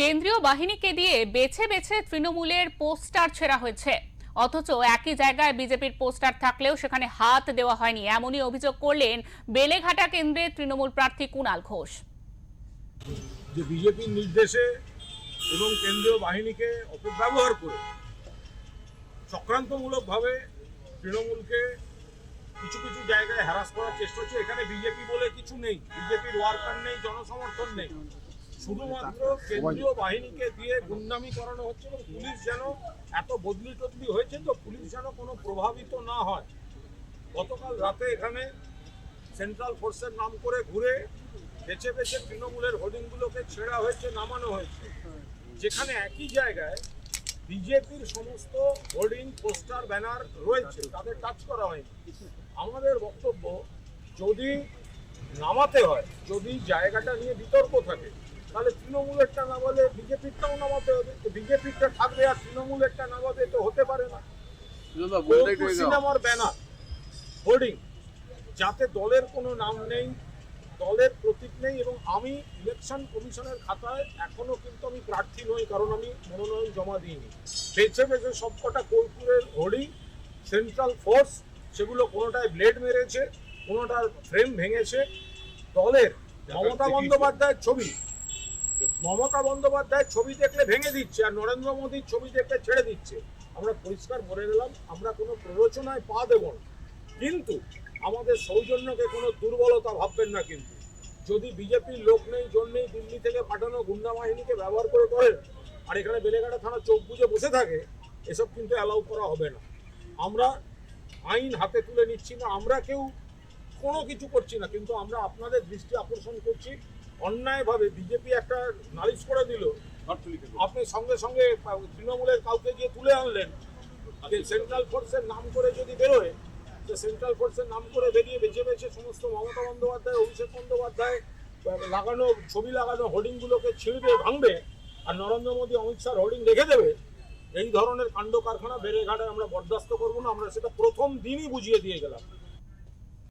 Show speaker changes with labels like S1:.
S1: কেন্দ্রীয় বাহিনীকে দিয়ে বেছে বেছে তৃণমূলের পোস্টার ছেঁড়া হয়েছে, অথচ একই জায়গায় বিজেপির পোস্টার থাকলেও সেখানে হাত দেওয়া হয়নি, এমনই অভিযোগ করলেন বেলেঘাটা কেন্দ্রের তৃণমূল প্রার্থী কুণাল ঘোষ।
S2: যে বিজেপির নির্দেশে এবং কেন্দ্রীয় বাহিনীকে অপব্যবহার করে চক্রান্তমূলকভাবে তৃণমূলকে কিছু কিছু জায়গায় হ্যারাস করার চেষ্টা হচ্ছে। এখানে বিজেপি বলে কিছু নেই, বিজেপির ওয়ার্কার নেই, জনসমর্থন নেই, শুধুমাত্র কেন্দ্রীয় বাহিনীকে দিয়ে গুন্ডামি করানো হচ্ছে। এবং পুলিশ যেন এত বদলি টদলি হয়েছে তো পুলিশ যেন কোনো প্রভাবিত না হয়। গতকাল রাতে এখানে সেন্ট্রাল ফোর্সের নাম করে ঘুরে বেছে বেছে তৃণমূলের হোর্ডিংগুলোকে ছেঁড়া হয়েছে, নামানো হয়েছে, যেখানে একই জায়গায় বিজেপির সমস্ত হোর্ডিং, পোস্টার, ব্যানার রয়েছে, তাদের টাচ করা হয়নি। আমাদের বক্তব্য, যদি নামাতে হয়, যদি জায়গাটা নিয়ে বিতর্ক থাকে, তাহলে তৃণমূলেরটা নামালে বিজেপিরটাও নামাতে হবে। বিজেপিরটা থাকবে আর তৃণমূলেরটা নামাবে, তো হতে পারে না। সিনেমার ব্যানার, হোর্ডিং, যাতে দলের কোনো নাম নেই, দলের প্রতীক নেই, এবং আমি ইলেকশন কমিশনের খাতায় এখনো কিন্তু আমি প্রার্থী নই, কারণ আমি মনোনয়ন জমা দিইনি। বেছে বেছে সবকটা কর্পূরের হোর্ডিং, সেন্ট্রাল ফোর্স, সেগুলো কোনোটায় ব্লেড মেরেছে, কোনোটার ফ্রেম ভেঙেছে। দলের মমতা বন্দ্যোপাধ্যায়ের ছবি, মমতা বন্দ্যোপাধ্যায়ের ছবি দেখলে ভেঙে দিচ্ছে, আর নরেন্দ্র মোদীর ছবি দেখলে ছেড়ে দিচ্ছে। আমরা পরিষ্কার বলে দিলাম, আমরা কোনো প্ররোচনায় পা দেব না, কিন্তু আমাদের সৌজন্যকে কোনো দুর্বলতা ভাববেন না। কিন্তু যদি বিজেপির লোক নেই, জন নেই, দিল্লি থেকে পাঠানো গুন্ডা বাহিনীকে ব্যবহার করে করেন, আর এখানে বেলেঘাটা থানা চোখ বুজে বসে থাকে, এসব কিন্তু অ্যালাউ করা হবে না। আমরা আইন হাতে তুলে নিচ্ছি না, আমরা কেউ কোনো কিছু করছি না, কিন্তু আমরা আপনাদের দৃষ্টি আকর্ষণ করছি। অন্যায়ভাবে বিজেপি একটা নালিশ করে দিল, আপনি সঙ্গে সঙ্গে তৃণমূলের কাউকে গিয়ে তুলে আনলেন। সেন্ট্রাল ফোর্সের নাম করে যদি বেরোয়, সেন্ট্রাল ফোর্সের নাম করে বেরিয়ে বেছে বেছে সমস্ত মমতা বন্দ্যোপাধ্যায়, অভিষেক বন্দ্যোপাধ্যায় লাগানো ছবি লাগানো হোর্ডিংগুলোকে ছিঁড়বে, ভাঙবে, আর নরেন্দ্র মোদী, অমিত শাহ হোর্ডিং রেখে দেবে। এই ধরনের কাণ্ড কারখানা বেলেঘাটায় আমরা বরদাস্ত করবো না। আমরা সেটা প্রথম দিনই বুঝিয়ে দিয়ে গেলাম।